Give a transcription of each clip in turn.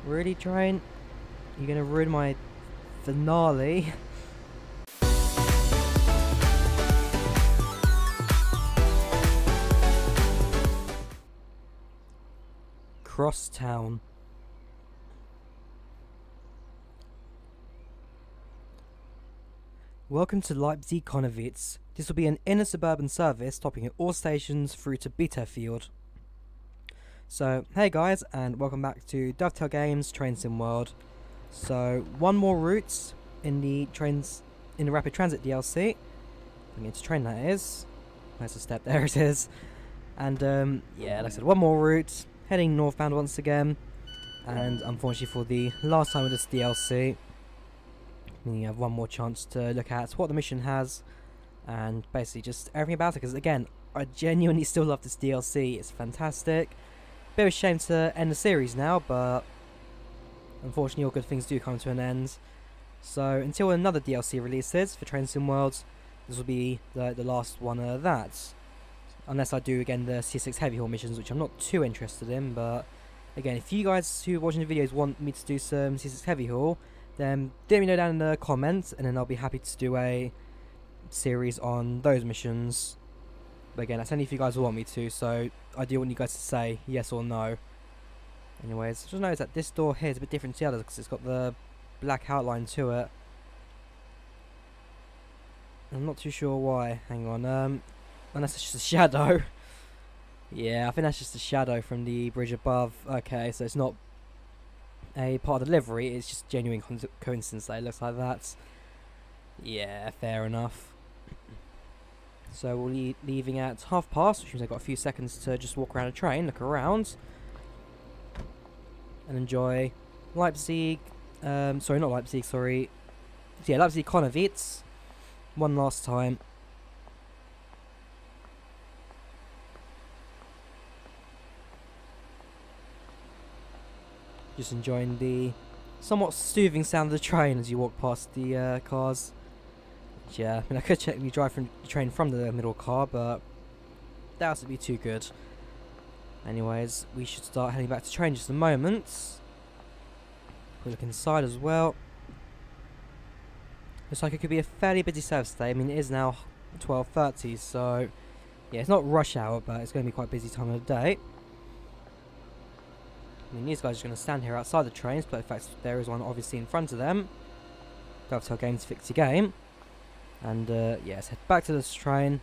Really, train? You're gonna ruin my finale? Crosstown. Welcome to Liepzig-Connewitz. This will be an inner suburban service stopping at all stations through to Bitterfield. So, hey guys, and welcome back to Dovetail Games Train Sim World. So, one more route in the Rapid Transit DLC. I'm going to train, that is. There's a step, there it is. And yeah, like I said, one more route, heading northbound once again. And unfortunately for the last time with this DLC, you have one more chance to look at what the mission has and basically just everything about it, because again, I genuinely still love this DLC. It's fantastic. Bit of a shame to end the series now, but unfortunately all good things do come to an end. So until another DLC releases for Train Sim Worlds, this will be the last one of that, unless I do again the C6 heavy haul missions, which I'm not too interested in. But again, if you guys who are watching the videos want me to do some C6 heavy haul, then let me know down in the comments, and then I'll be happy to do a series on those missions. But again, that's only if you guys want me to, so I do want you guys to say yes or no. Anyways, just notice that this door here is a bit different to the others because it's got the black outline to it. I'm not too sure why. Hang on, unless it's just a shadow. Yeah, I think that's just a shadow from the bridge above. Okay, so it's not a part of the livery, it's just genuine coincidence that it looks like that. Yeah, fair enough. So we'll be leaving at past, which means I've got a few seconds to just walk around a train, look around, and enjoy Leipzig, sorry, not Leipzig, sorry. Yeah, Liepzig-Connewitz one last time. Just enjoying the somewhat soothing sound of the train as you walk past the cars. Yeah, I mean, I could technically drive from the train from the middle car, but that would be too good. Anyways, we should start heading back to train in just a moment. We'll look inside as well. Looks like it could be a fairly busy service today. I mean, it is now 12:30, so yeah, it's not rush hour, but it's going to be quite a busy time of the day. I mean, these guys are going to stand here outside the trains, but in fact there is one obviously in front of them. Dovetail Games, fix your game. And yeah, let's head back to this train,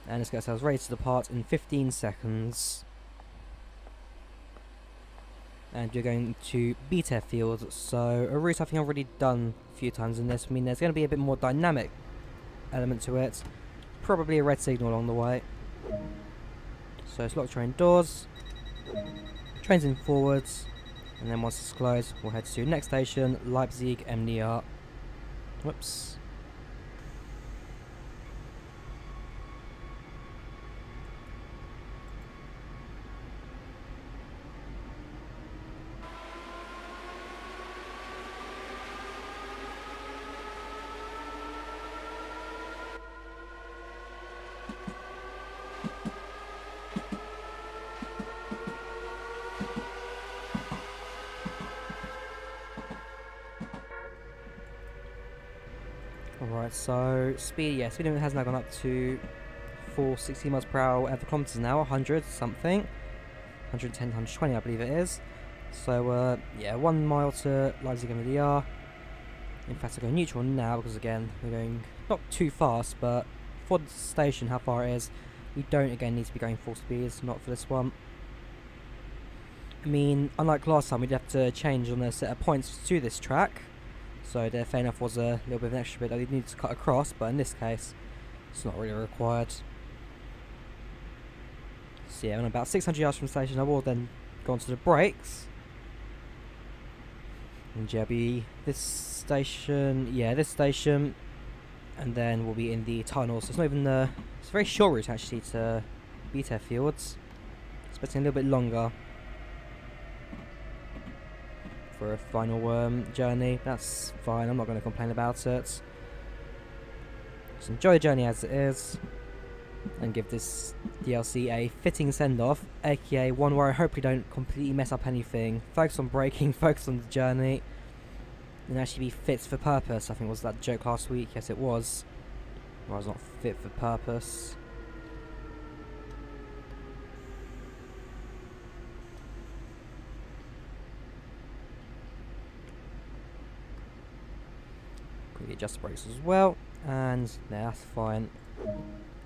and let's get ourselves ready to depart in 15 seconds. And you're going to Bitterfield, so a route I think I've already done a few times in this. I mean, there's going to be a bit more dynamic element to it. Probably a red signal along the way. So let's lock train doors. Trains in forwards, and then once it's closed, we'll head to next station, Leipzig MDR. Whoops. Alright, so speed limit has now gone up to 460 miles per hour, whatever kilometers now, 100 something, 110, 120 I believe it is. So yeah, 1 mile to Leipzig MDR. In fact, I'm going neutral now because again, we're going not too fast, but for the station, how far it is, we don't again need to be going full speeds, not for this one. I mean, unlike last time, we'd have to change on a set of points to this track. So there, fair enough, was a little bit of an extra bit that we needed to cut across, but in this case, it's not really required. So yeah, when I'm about 600 yards from the station, I will then go onto the brakes. And yeah, be this station, yeah, this station, and then we'll be in the tunnel. So it's not even the, it's a very short route actually to Bitterfield. Expecting a little bit longer for a final journey. That's fine, I'm not going to complain about it. Just enjoy the journey as it is. and give this DLC a fitting send-off, aka one where I hopefully don't completely mess up anything, focus on braking, focus on the journey, and actually be fit for purpose. I think was that joke last week. Yes, it was. Or I was not fit for purpose. Quickly adjust the brakes as well, and that's fine.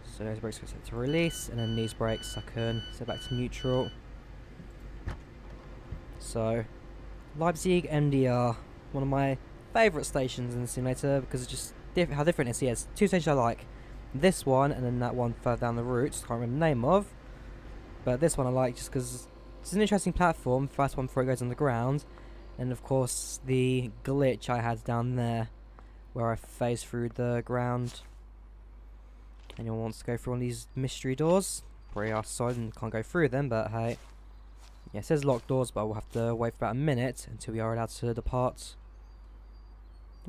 So those brakes go set to release, and then these brakes I can set back to neutral. So, Leipzig MDR, one of my favourite stations in the simulator because it's just how different it is. Yes, two stations I like. This one and then that one further down the route, just can't remember the name of. But this one I like just because it's an interesting platform, first one before it goes on the ground. And of course the glitch I had down there where I phased through the ground. Anyone wants to go through one of these mystery doors? Probably outside and can't go through them, but hey. Yeah, it says locked doors, but we'll have to wait for about a minute until we are allowed to depart.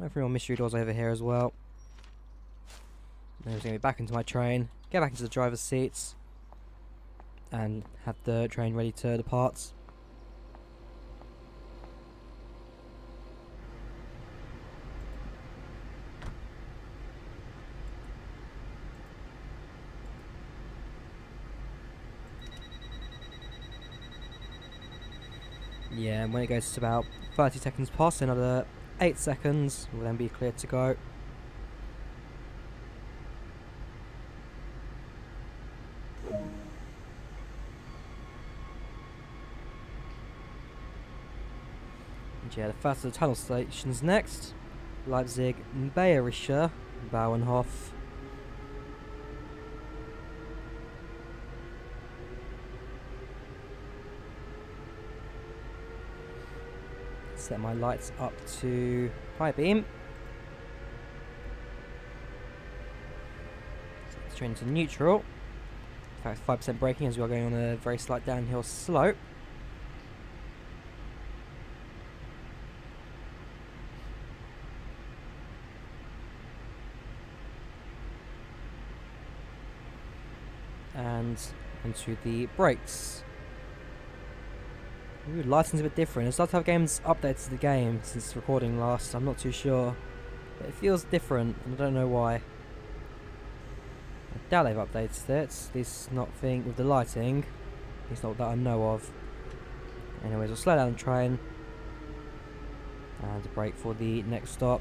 Hopefully more mystery doors over here as well. Then I'm going to be back into my train, get back into the driver's seats, and have the train ready to depart. Yeah, and when it goes to about 30 seconds past, another 8 seconds, we'll then be cleared to go. And yeah, the first of the tunnel stations next. Leipzig Bayerischer Bauernhof. Set my lights up to high beam. Set the train to neutral. In fact, 5% braking as we are going on a very slight downhill slope. And onto the brakes. Ooh, lighting's a bit different. There's lots of games updated to the game since recording last. I'm not too sure, but it feels different, and I don't know why. I doubt they've updated it. At least not thing with the lighting. At least not that I know of. Anyways, we'll slow down the train and brake for the next stop.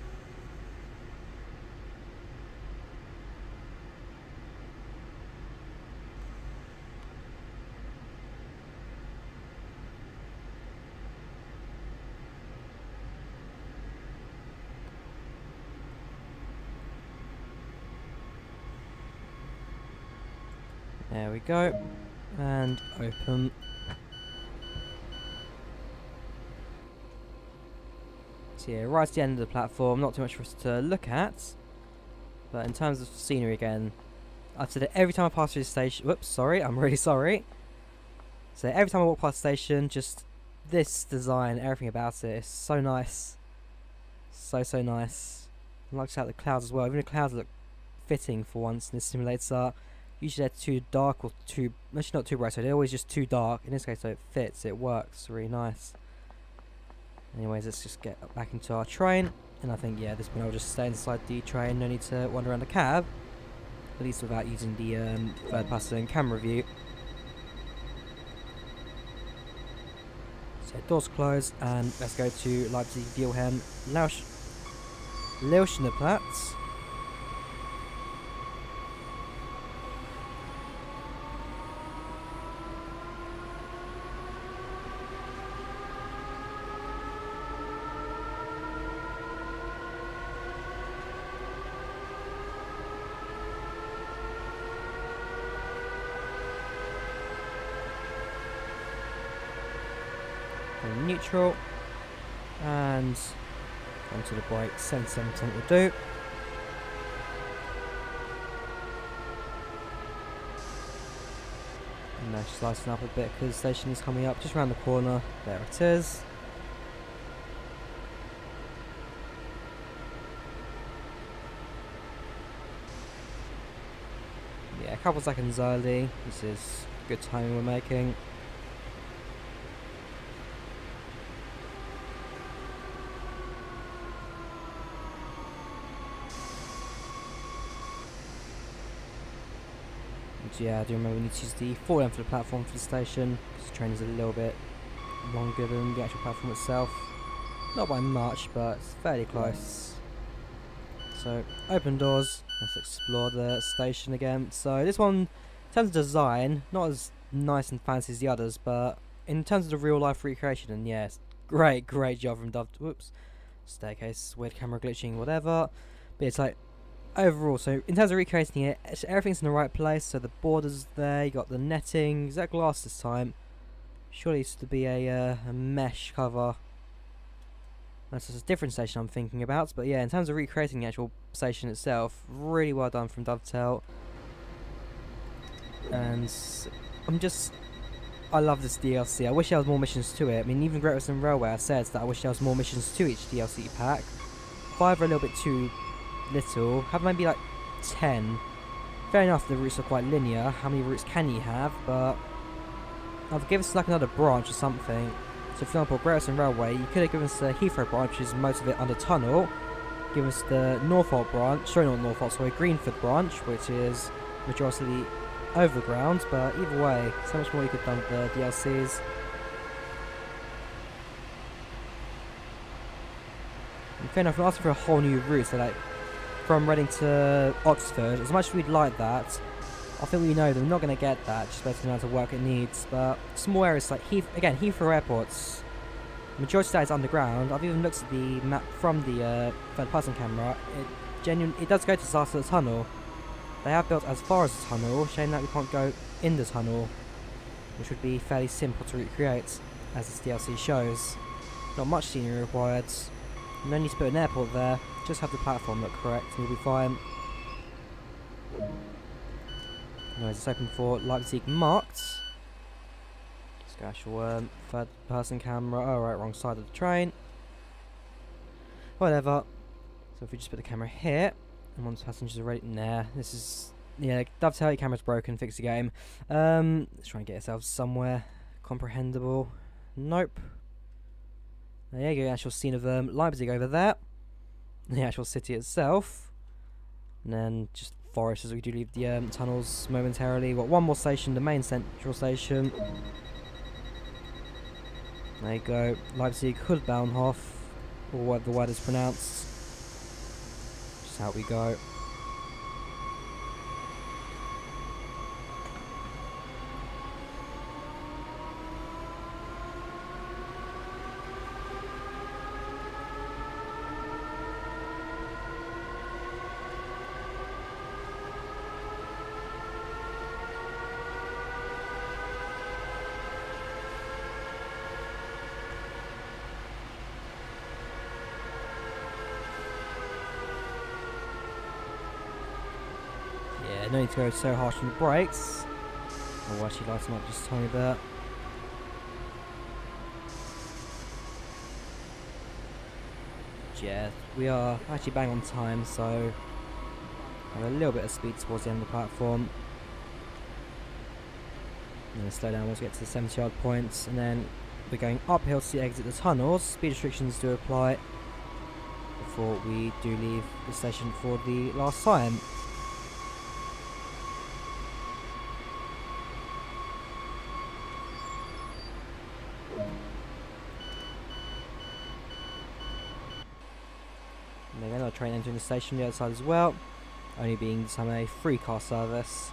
There we go, and open. So yeah, right at the end of the platform, not too much for us to look at, but in terms of scenery again, I've said it every time I pass through the station. Whoops, sorry, I'm really sorry. So every time I walk past the station, just this design, everything about it is so nice. So nice. I like to out the clouds as well, even the clouds look fitting for once in this simulator. Usually they're too dark or too, actually not too bright, so they're always just too dark. In this case, so it fits, it works, really nice. Anyways, let's just get back into our train, and I think, yeah, at this point I'll just stay inside the train, no need to wander around the cab, at least without using the third person camera view. So doors closed, and let's go to Leipzig Wilhelm Leuschnerplatz. Neutral, and onto the brakes, 77% will do. And now just lighten up a bit because the station is coming up just around the corner. There it is. couple seconds early. This is good timing we're making. And yeah, I do remember we need to use the full length of the platform for the station, because the train is a little bit longer than the actual platform itself. Not by much, but it's fairly close. So, open doors. Let's explore the station again. So, this one, in terms of design, not as nice and fancy as the others, but in terms of the real life recreation, and yes, great job from Dove. Whoops. Staircase, weird camera glitching, whatever. But it's like, overall, so in terms of recreating it, everything's in the right place. So, the borders there, you got the netting. Is that glass this time? Surely it used to be a mesh cover. That's just a different station I'm thinking about, but yeah, in terms of recreating the actual station itself, really well done from Dovetail. And I love this DLC. I wish there was more missions to it. I mean, even Great Western Railway says that I wish there was more missions to each DLC pack. 5 are a little bit too little. Have maybe like 10. Fair enough, the routes are quite linear. How many routes can you have? But I'll give us like another branch or something. So for example, Great Western Railway, you could have given us the Heathrow branch, which is most of it under tunnel. Give us the Norfolk branch, Greenford branch, which is majority overground, but either way, so much more you could have done with the DLCs. And fair enough, we're asking for a whole new route, so like, from Reading to Oxford, as much as we'd like that, I think we know that we're not going to get that, just based on the amount of work it needs, but small areas like Heathrow Airport's majority of that is underground. I've even looked at the map from the third-person camera. It does go to the start of the tunnel. They have built as far as the tunnel, shame that we can't go in the tunnel, which would be fairly simple to recreate, as this DLC shows. Not much scenery required. No need to put an airport there, just have the platform look correct and you'll be fine. Anyways, it's open for Leipzig marked. Let's go actual third person camera. Oh right, wrong side of the train. Whatever. So if we just put the camera here, and once passengers are ready, this is, yeah, Dovetail, your camera's broken, fix the game. Let's try and get ourselves somewhere comprehensible. Nope. There you go, actual scene of Leipzig over there. The actual city itself. And then just forest as we do leave the tunnels momentarily. Got one more station, the main central station. There you go, Leipzig Hudbahnhof, or whatever the word is pronounced. Just how we go. No need to go so harsh on the brakes. Oh, actually lighten up just a tiny bit. Yeah, we are actually bang on time, so have a little bit of speed towards the end of the platform. And then slow down once we get to the 70-yard points, and then we're going uphill to exit the tunnels. Speed restrictions do apply before we do leave the station for the last time. And then another train entering the station on the other side as well, only being some a free car service.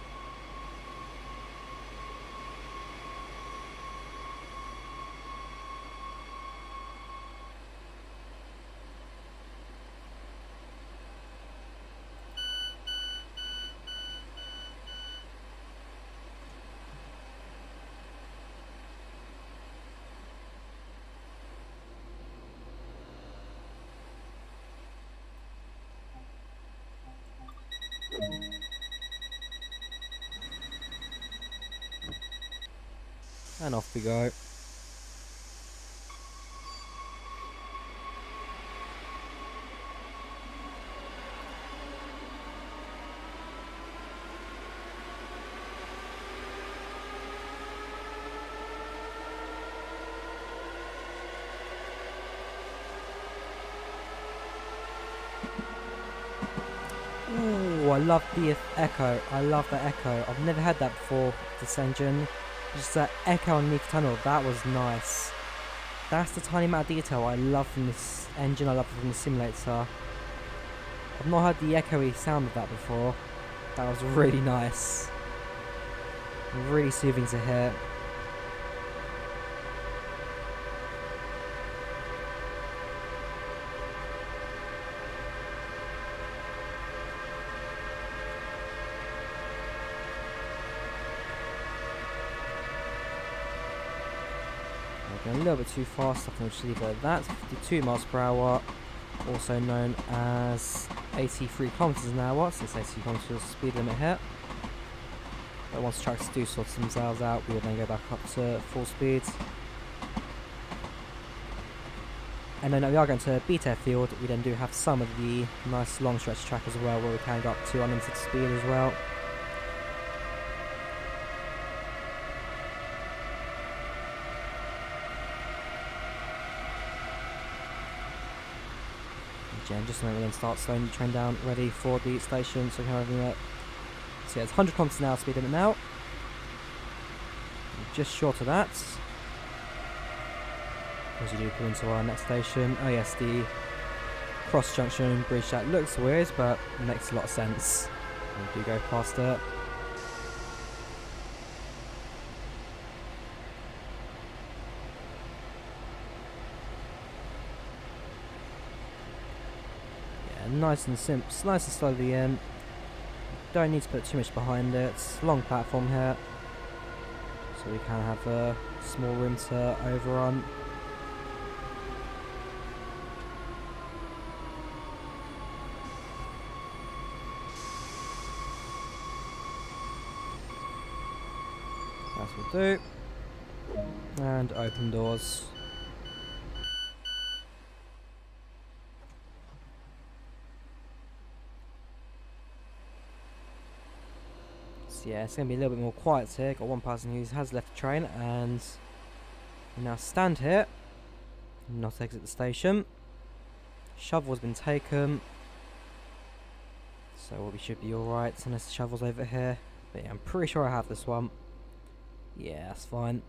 And off we go. Ooh, I love the echo. I love that echo. I've never had that before, this engine. Just that echo underneath the tunnel, that was nice. That's the tiny amount of detail I love from this engine, I love from the simulator. I've not heard the echoey sound of that before. That was really nice. Really soothing to hear. Going a little bit too fast, I think we'll just leave it at that. 52 miles per hour, also known as 83 kilometers an hour, so it's 80 kilometers speed limit here. But once the tracks do sort themselves out, we will then go back up to full speed. And then we are going to Bitterfield. We then do have some of the nice long stretch track as well, where we can go up to unlimited speed as well. And just a moment, we then start slowing the train down, ready for the station. So we have everything up. So yeah, it's 100 kilometers an hour speed limit now. Just short of that. As you do pull into our next station. Oh yes, the cross junction bridge, that looks weird, but makes a lot of sense. We do go past it. Nice and simple, nice and slowly in. Don't need to put too much behind it. Long platform here, so we can have a small room to overrun. That's what we'll do. And open doors. Yeah, it's going to be a little bit more quiet here. Got one person who has left the train, and we now stand here, not exit the station. Shovel's been taken, so we should be alright unless the shovel's over here. But yeah, I'm pretty sure I have this one. Yeah, that's fine.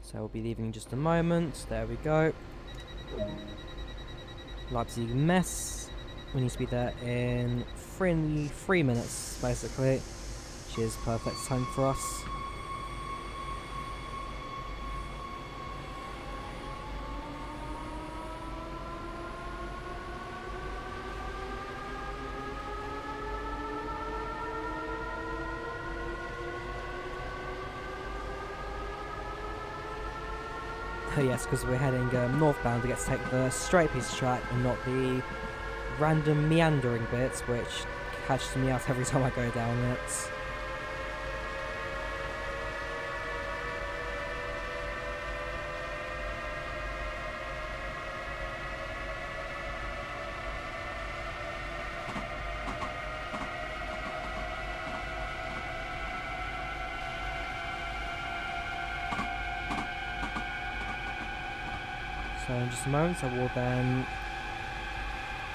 So we'll be leaving in just a moment. There we go. Leipzig mess. We need to be there in 3 minutes, basically, which is perfect time for us. Oh yes, because we're heading northbound, we get to take the straight piece of track and not the random meandering bits, which catches me out every time I go down it. So in just a moment I will then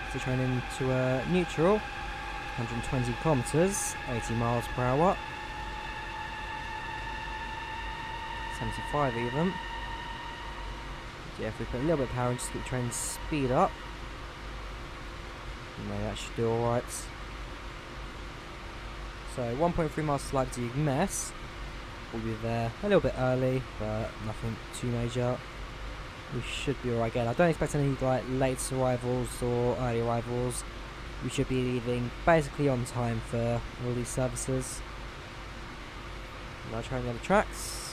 put the train into neutral, 120 kilometers, 80 miles per hour, 75 even. Yeah, if we put a little bit of power and just keep the train speed up, maybe that should do alright. So 1.3 miles to Leipzig mess. We'll be there a little bit early, but nothing too major. We should be alright again. I don't expect any like late arrivals or early arrivals. We should be leaving basically on time for all these services. Now trying the other tracks.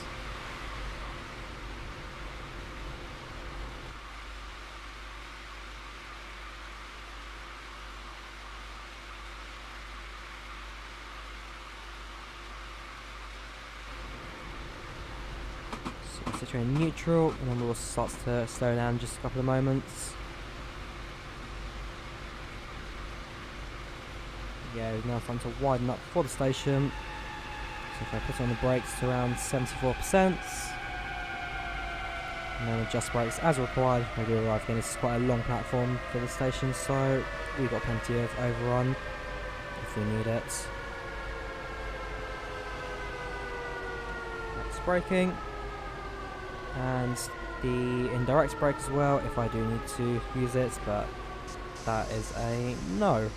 So train neutral, and then we'll start to slow down in just a couple of moments. Yeah, we're now starting to widen up for the station. So if I put on the brakes to around 74%, And then adjust brakes as required when we arrive. Again, this is quite a long platform for the station, so we've got plenty of overrun if we need it. That's braking. And the indirect brake as well if I do need to use it, but that is a no.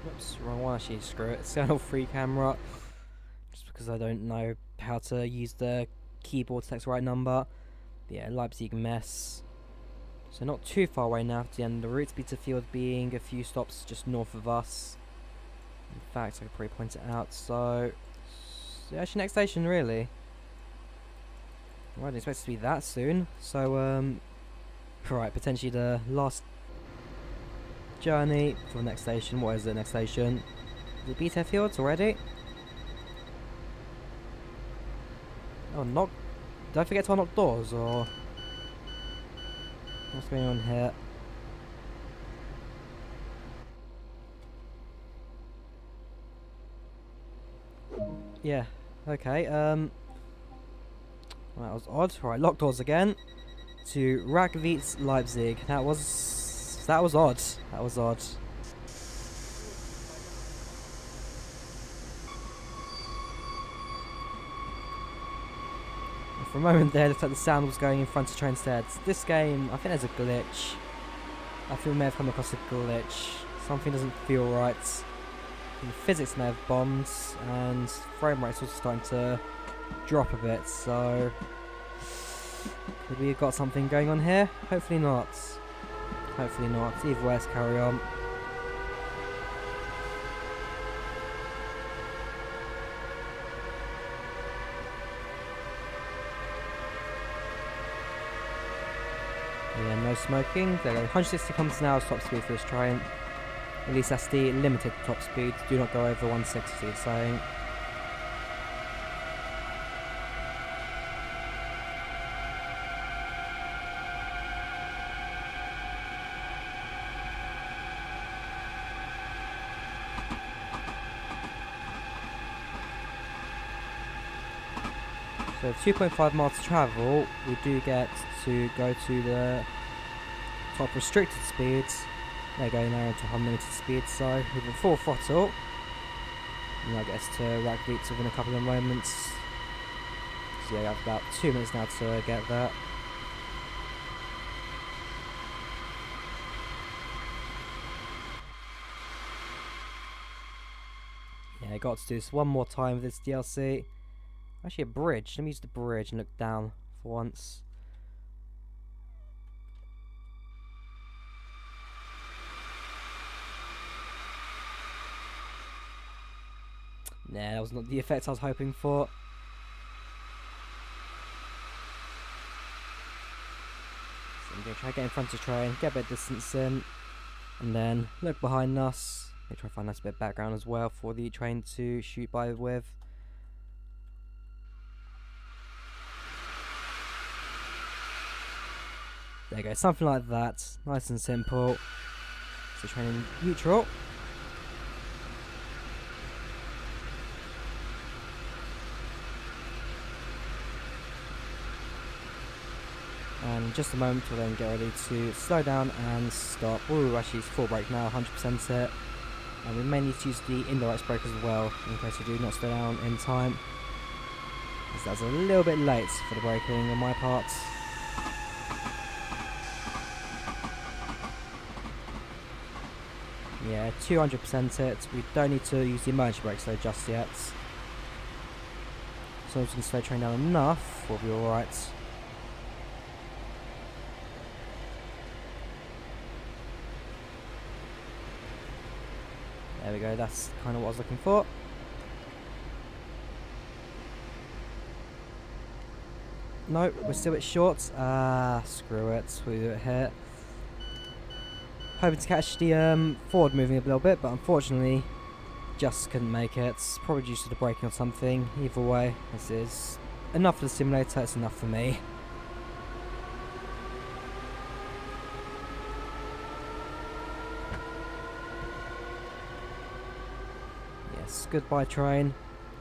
Oops, wrong one. Actually, screw it. External free camera. Just because I don't know how to use the keyboard to text the right number. But yeah, Leipzig mess. So not too far away now to the end of the route. Bitterfield being a few stops just north of us. In fact, I could probably point it out. So yeah, actually, next station really. I didn't expect it to be that soon. So right, potentially the last journey for the next station. What is the next station? Is it Bitterfield already? Oh, knock! Did I forget to unlock doors, or what's going on here? Yeah. Okay. Well, that was odd. Right, lock doors again. To Drawyah, Leipzig. That was odd. That was odd. And for a moment there, it looked like the sound was going in front of the train instead. This game, I think there's a glitch. I feel we may have come across a glitch. Something doesn't feel right. The physics may have bombed, and frame rate's also starting to drop a bit, so could we have got something going on here? Hopefully not. Hopefully not. Either way, let's carry on. Yeah, no smoking. There go. 160 kilometers an hour top speed for this train. At least that's the limited top speed. Do not go over 160, it's saying. So 2.5 miles to travel, we do get to go to the top restricted speeds. They're going now into unlimited speed, so with a full throttle, and that gets to Drawyah within a couple of moments. So yeah, I have about 2 minutes now to get there. Yeah, I got to do this one more time with this DLC. Actually, a bridge. Let me use the bridge and look down for once. Nah, that was not the effect I was hoping for. So I'm going to try to get in front of the train, get a bit of distance in, and then look behind us. Maybe try to find a nice bit of background as well for the train to shoot by with. There you go, something like that. Nice and simple. So train in neutral. And in just a moment we'll then get ready to slow down and stop. Ooh, actually it's full brake now, 100% it. And we may need to use the indirect brake as well, in case we do not slow down in time. Because that's a little bit late for the braking on my part. Yeah, 200% it. We don't need to use the emergency brakes though just yet. So as we can slow the train down enough, we'll be alright. There we go, that's kind of what I was looking for. No, we're still a bit short. Ah, screw it, we'll do it here. hoping to catch the forward moving a little bit, but unfortunately just couldn't make it. It's probably due to the braking or something. Either way, this is enough for the simulator, it's enough for me. Yes, goodbye train.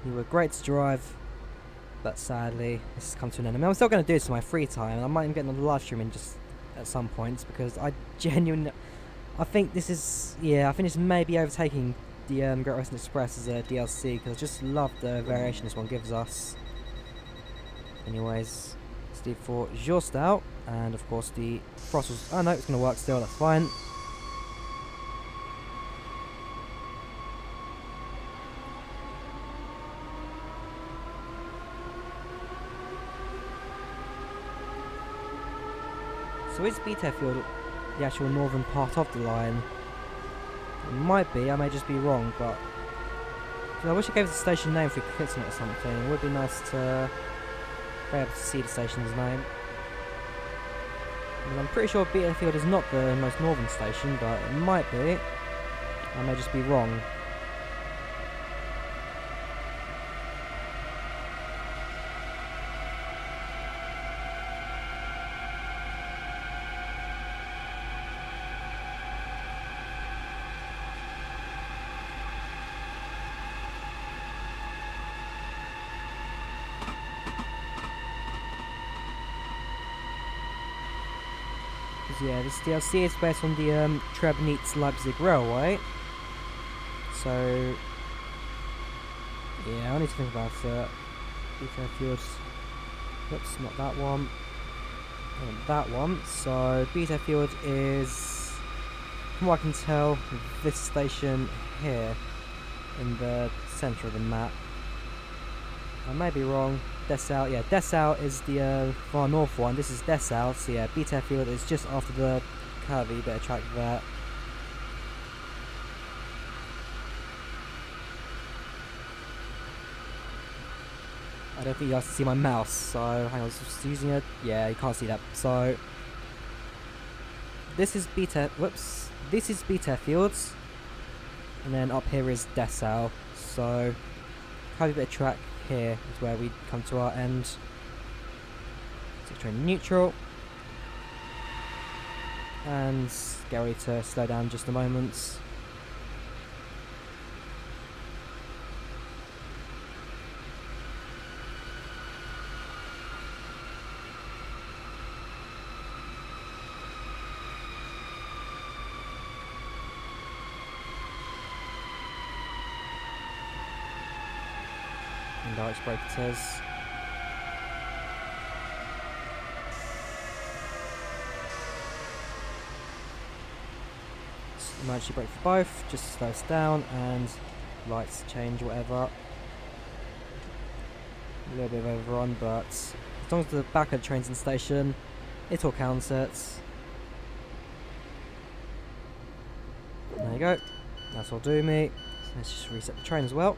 You were great to drive, but sadly this has come to an end. I mean, I'm still going to do this in my free time, and I might even get another live stream in just at some points, because I genuinely, I think this is, yeah, I think this may be overtaking the Great Western Express as a DLC, because I just love the variation this one gives us. Anyways, Steve for Just out, and of course the throttles, oh no, it's going to work still, that's fine. So is Bitterfield the actual northern part of the line? It might be, I may just be wrong, but I wish it gave us a station name if we clicked on it or something. It would be nice to be able to see the station's name. And I'm pretty sure Bitterfield is not the most northern station, but it might be. I may just be wrong. Yeah, this DLC is based on the Drawyah Leipzig railway. So yeah, I need to think about it. Bitterfield. Oops, not that one. And that one. So Bitterfield is, from what I can tell, this station here in the centre of the map. I may be wrong. Dessau, yeah, Dessau is the far north one. This is Dessau, so yeah, Bitterfield is just after the curvy bit of track there. I don't think you guys can see my mouse, so hang on, I was just using it. Yeah, you can't see that. So this is this is Bitterfield, and then up here is Dessau. So curvy bit of track here is where we come to our end. So train neutral, and get ready to slow down just a moment. And direct brake it is. Emergency brake for both, just slow us down, and lights change, whatever. A little bit of overrun, but as long as the back of the train's in station, it will count it. There you go, that's all do me. So let's just reset the train as well.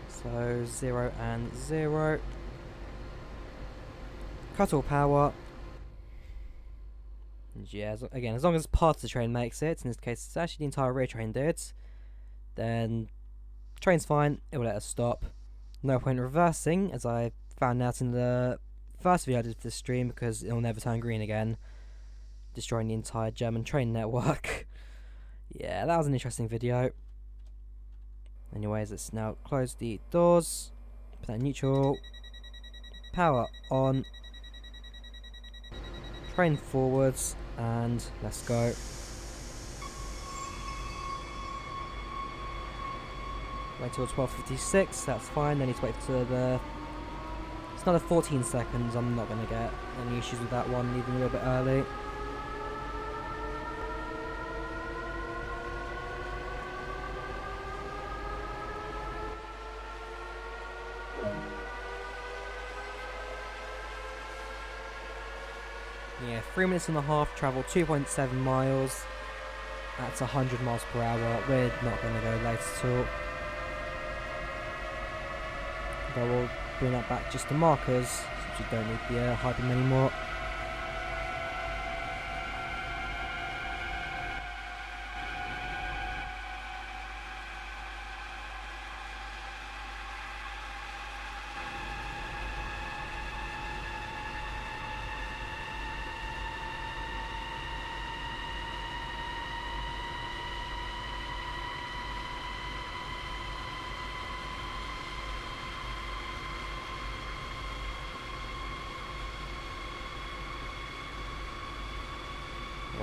So 0 and 0. Cut all power. And yeah, again, as long as part of the train makes it, in this case it's actually the entire rear train did, then train's fine, it will let us stop. No point reversing, as I found out in the first video I did for this stream, because it'll never turn green again, destroying the entire German train network. Yeah, that was an interesting video. Anyways, let's now close the doors, put that in neutral, power on, train forwards, and let's go. Wait till 12:56, that's fine, then need to wait to the, it's another 14 seconds, I'm not going to get any issues with that one, even a little bit early. Yeah, 3 minutes and a half, travel 2.7 miles, that's 100 miles per hour, we're not going to go late at all. But we'll bring that back just to markers, since we don't need the hyping anymore.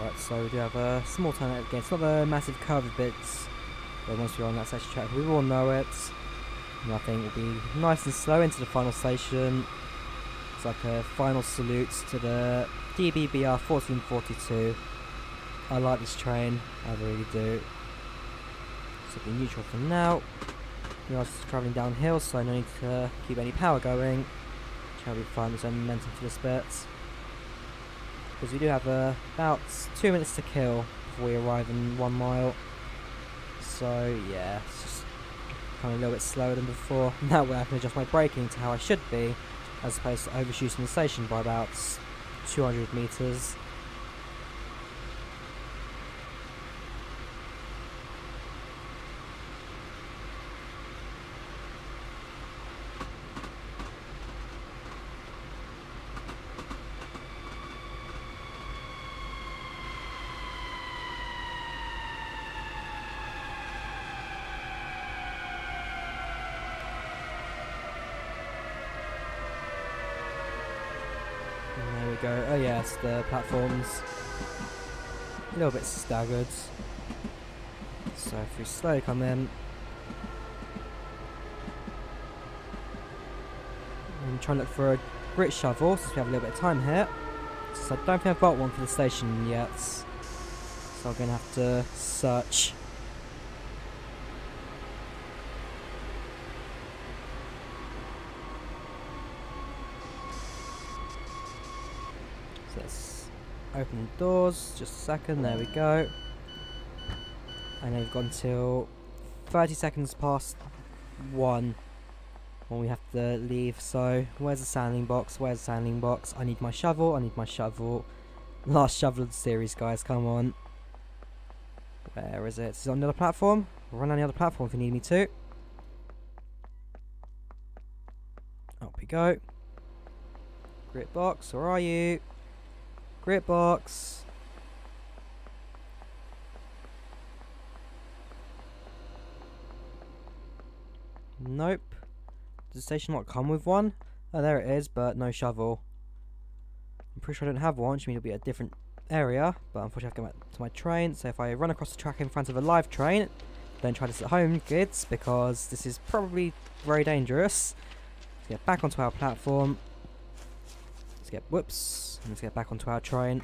Right, so we do have a small turn again. It's not the massive curved bits, but once we're on that section track, we all know it. And I think we'll be nice and slow into the final station. It's like a final salute to the DBBR 1442. I like this train, I really do. So be neutral for now. We are just travelling downhill, so no need to keep any power going. Shall we find some momentum for this bit? Because we do have about 2 minutes to kill before we arrive in 1 mile. So yeah, it's just kind of a little bit slower than before. That way I can adjust my braking to how I should be, as opposed to overshooting the station by about 200 metres. There we go. Oh yes, the platform's a little bit staggered. So if we slowly come in, and try and look for a grit shovel, since we have a little bit of time here. So I don't think I've got one for the station yet, so I'm going to have to search. So let's open the doors, just a second, there we go. And then we've got until 30 seconds past 1 when we have to leave. So where's the sanding box? Where's the sanding box? I need my shovel, I need my shovel. Last shovel of the series, guys, come on. Where is it? Is it on the other platform? I'll run on the other platform if you need me to. Up we go. Grit box, where are you? Grit box. Nope. Does the station not come with one? Oh, there it is, but no shovel. I'm pretty sure I don't have one, which means it'll be a different area, but unfortunately I have to go back to my train. So if I run across the track in front of a live train, don't try this at home, kids, because this is probably very dangerous. Let's get back onto our platform. Let's get, whoops, let's get back onto our train.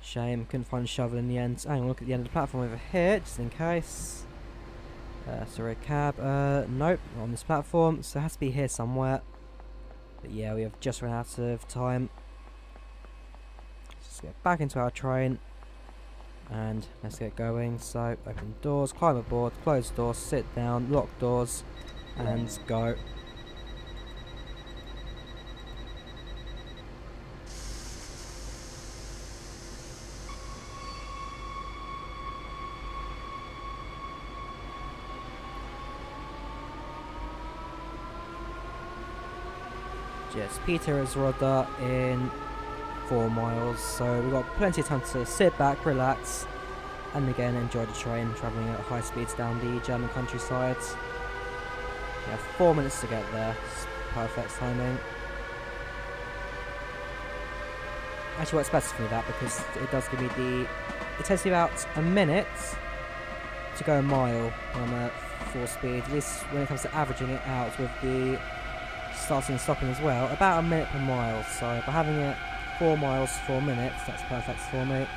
Shame, couldn't find a shovel in the end. Hang on, look at the end of the platform over here, just in case. Sorry, a cab. Nope, not on this platform, so it has to be here somewhere. But yeah, we have just run out of time. Let's get back into our train. And let's get going. So, open doors, climb aboard, close doors, sit down, lock doors, and go. Yes, Peter is rather in 4 miles, so we've got plenty of time to sit back, relax, and again enjoy the train travelling at high speeds down the German countryside. We have 4 minutes to get there, it's perfect timing. Actually works better for me that, because it does give me it takes me about a minute to go a mile when I'm at full speed, at least when it comes to averaging it out with the starting and stopping as well, about a minute per mile. So by having it 4 miles, 4 minutes, that's perfect for me.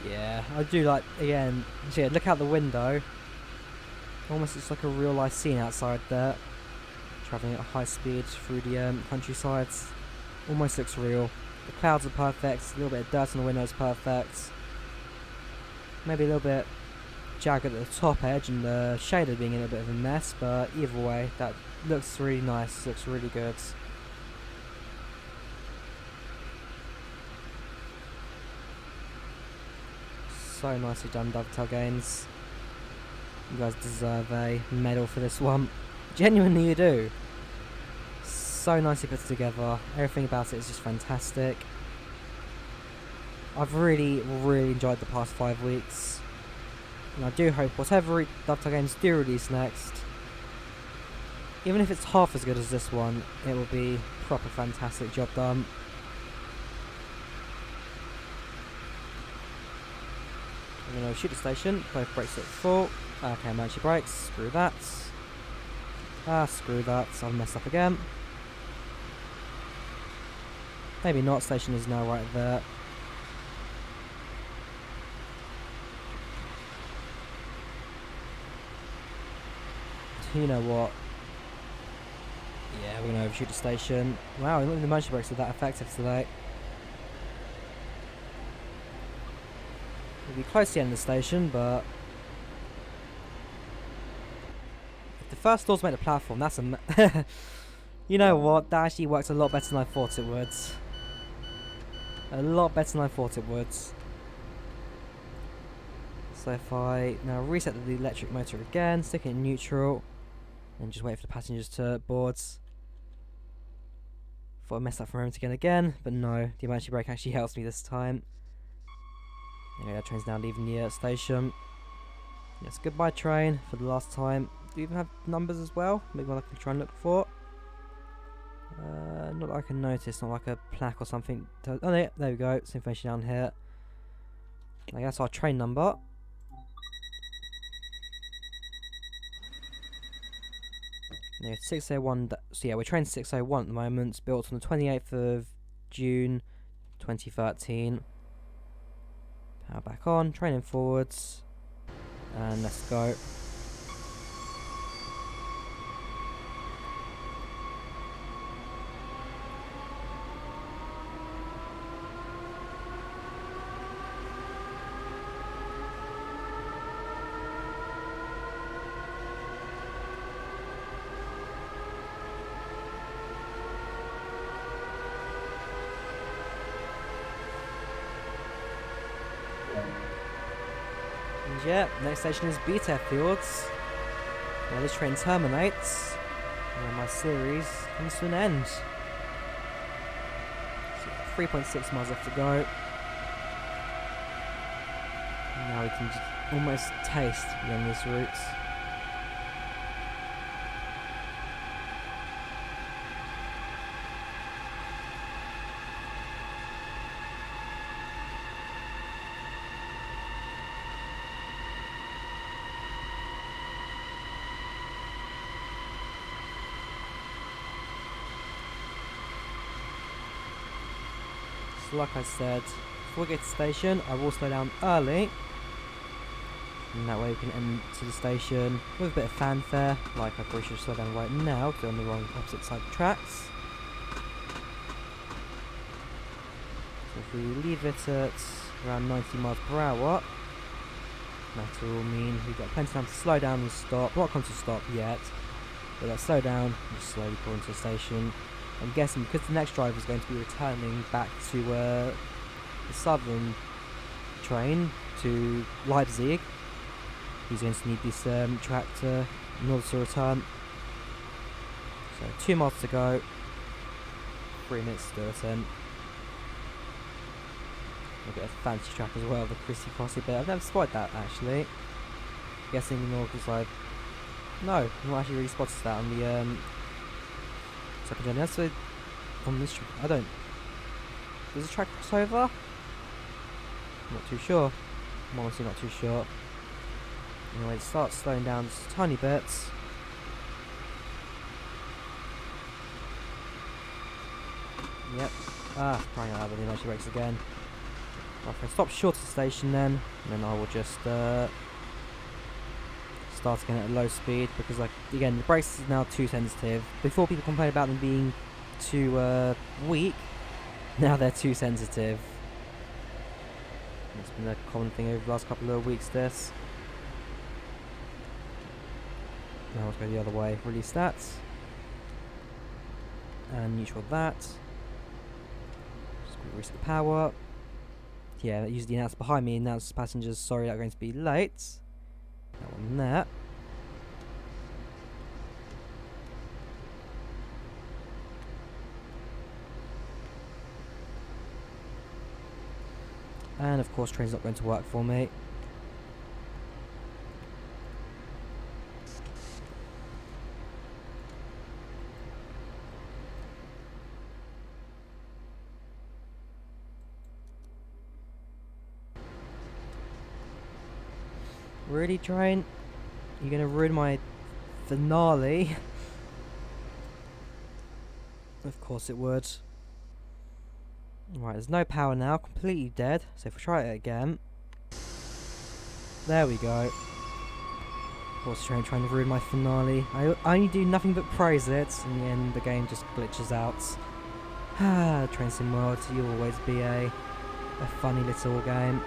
Yeah, I do like, again, so yeah, look out the window. Almost looks like a real life scene outside there. Travelling at high speed through the countrysides. Almost looks real. The clouds are perfect, a little bit of dirt on the window is perfect. Maybe a little bit jagged at the top edge and the shader being in a bit of a mess, but either way, that looks really nice, looks really good. So nicely done, Dovetail Games. You guys deserve a medal for this one. Genuinely you do. So nicely put together. Everything about it is just fantastic. I've really enjoyed the past 5 weeks. And I do hope whatever Dovetail Games do release next, even if it's half as good as this one, it will be proper fantastic job done. I'm going to shoot the station, both brakes at full. Okay, emergency brakes, screw that. Screw that, I've messed up again. Maybe not, station is now right there. You know what? Yeah, we're going to overshoot the station. Wow, the emergency brakes are that effective today. We'll be close to the end of the station, but if the first doors make the platform, that's a you know what? That actually works a lot better than I thought it would. A lot better than I thought it would. So if I now reset the electric motor again, stick it in neutral, and just wait for the passengers to board. Thought I messed up for a moment again, but no, the emergency brake actually helps me this time. Anyway, that train's now leaving the station. Yes, goodbye train for the last time. Do you even have numbers as well? Maybe one I can try and look for. Not that I can notice, not like a plaque or something. Oh, there we go. Some information down here. I guess our train number. No, 601. So yeah, we're train 601 at the moment. Built on the 28th of June, 2013. Power back on. Training forwards, and let's go. And yeah, next station is Bitterfield. Now this train terminates, and my series comes to an end. So 3.6 miles left to go. And now we can just almost taste the endless routes. So like I said, before we get to the station, I will slow down early. And that way we can enter the station with a bit of fanfare, like I probably should slow down right now, because we're on the wrong opposite side of the tracks. So if we leave it at around 90 miles per hour, that will mean we've got plenty of time to slow down and stop. Not come to stop yet, but let's slow down and slowly pull into the station. I'm guessing because the next driver is going to be returning back to the southern train to Leipzig, he's going to need this tractor in order to return. So 2 miles to go, 3 minutes to do it in. A bit of fancy track as well, the Chrissy Crossy bit. I've never spotted that actually. Guessing more because I've not actually really spotted that on the second gen. That's on this track. I don't. Does the track cross over? I'm not too sure. I'm honestly not too sure. Anyway, it starts slowing down just tiny bits. Yep. Crying out loud, the emergency brakes again. If I stop short of the station then I will just start again at a low speed, because like again the brakes is now too sensitive. Before people complain about them being too weak, now they're too sensitive. It's been a common thing over the last couple of weeks this. Now let's go the other way. Release that. And neutral that. Just reset the power. Yeah, that usually announced behind me, announced passengers sorry that are going to be late. That one there. And of course train's not going to work for me. Really, train? You're gonna ruin my finale? Of course it would. Right, there's no power now, completely dead. So if we try it again. There we go. Of course, train trying to ruin my finale. I only do nothing but praise it. In the end, the game just glitches out. Ah, Train Sim World, you'll always be a funny little game.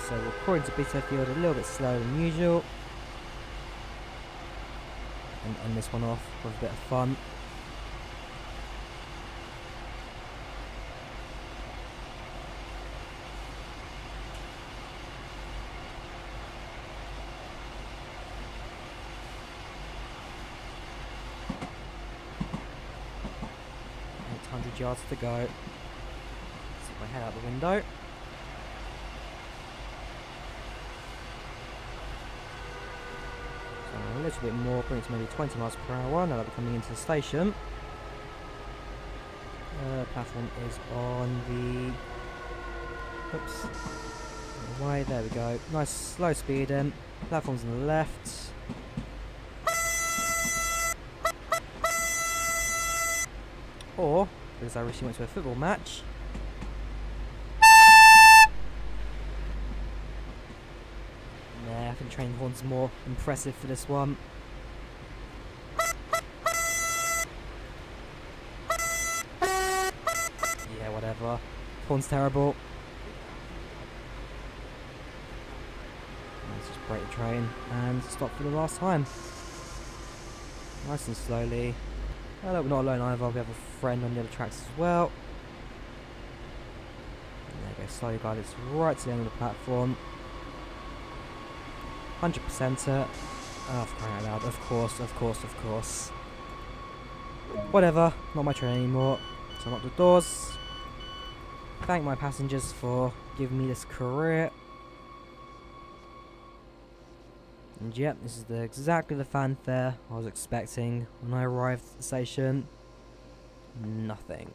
So we're according to Bitterfield a little bit slower than usual. And end this one off with a bit of fun. Yards to go. Stick my head out the window. So a little bit more, bring it to maybe 20 miles per hour. Now that we're coming into the station. Platform is on the. Oops. Way, there we go. Nice slow speed in. Platform's on the left. Or, because I recently went to a football match. Nah, I think train horn's more impressive for this one. Yeah, whatever. Horn's terrible. Let's just brake the train and stop for the last time. Nice and slowly. Oh, look, we're not alone either, we have a friend on the other tracks as well. And there we go, slowly guide it right to the end of the platform. 100% it. Oh, for crying out loud, of course, of course, of course. Whatever, not my train anymore. So unlock the doors. Thank my passengers for giving me this career. And yep, this is exactly the fanfare I was expecting when I arrived at the station. Nothing.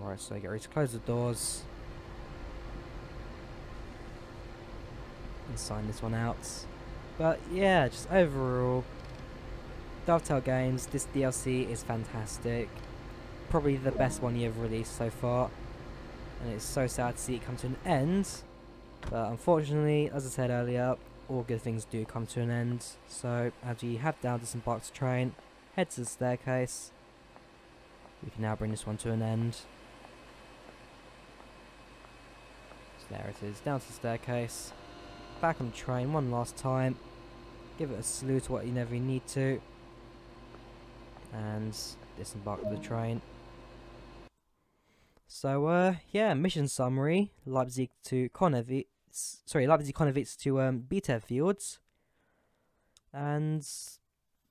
Alright, so I get ready to close the doors. And sign this one out. But yeah, just overall, Dovetail Games, this DLC is fantastic. Probably the best one you've released so far. And it's so sad to see it come to an end. But unfortunately, as I said earlier, all good things do come to an end. So as we have now disembarked the train, head to the staircase. We can now bring this one to an end. So there it is, down to the staircase. Back on the train one last time. Give it a salute to what you never need to. And disembark the train. So yeah, mission summary: Leipzig-Connewitz to Bitterfield, and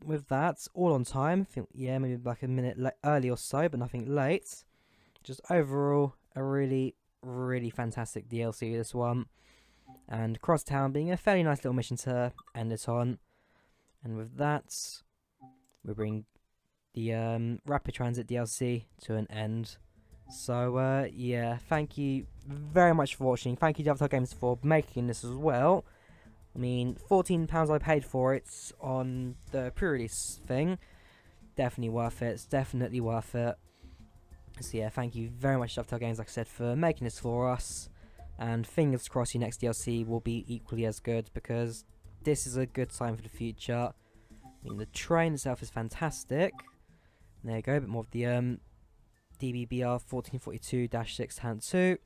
with that, all on time. I think, yeah, maybe like a minute early or so, but nothing late. Just overall, a really, really fantastic DLC, this one. And Crosstown being a fairly nice little mission to end it on. And with that, we bring the Rapid Transit DLC to an end. So, yeah, thank you very much for watching. Thank you, Dovetail Games, for making this as well. I mean, £14 I paid for it on the pre-release thing. Definitely worth it. It's definitely worth it. So yeah, thank you very much, Dovetail Games, like I said, for making this for us. And fingers crossed your next DLC will be equally as good, because this is a good sign for the future. I mean, the train itself is fantastic. There you go, a bit more of the DBBR 1442-6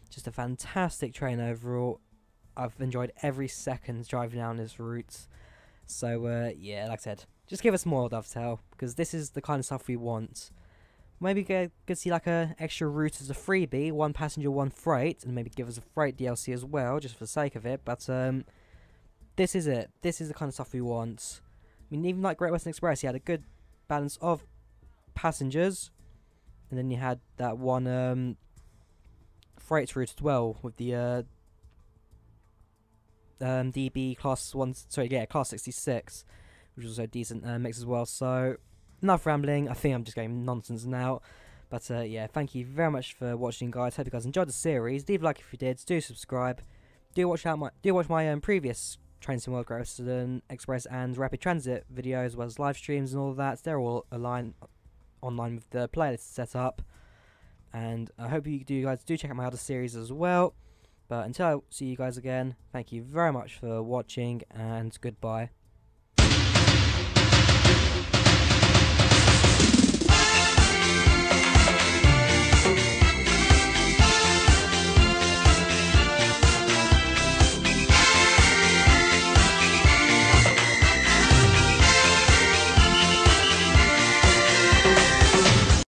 Just a fantastic train overall. I've enjoyed every second driving down this route. So yeah, like I said, just give us more, Dovetail, because this is the kind of stuff we want. Maybe could see like a extra route as a freebie, 1 passenger, 1 freight, and maybe give us a freight DLC as well, just for the sake of it. But this is it. This is the kind of stuff we want. I mean, even like Great Western Express, you had a good balance of passengers, and then you had that one freight route as well with the DB class 1. Sorry, yeah, class 66, which was a decent mix as well. So enough rambling. I think I'm just going nonsense now. But yeah, thank you very much for watching, guys. Hope you guys enjoyed the series. Leave a like if you did. Do subscribe. Do watch my previous Train Sim World, Great Western Express, and Rapid Transit videos, as well as live streams and all of that. They're all online with the playlist set up. And I hope you guys do check out my other series as well. But until I see you guys again, thank you very much for watching, and goodbye.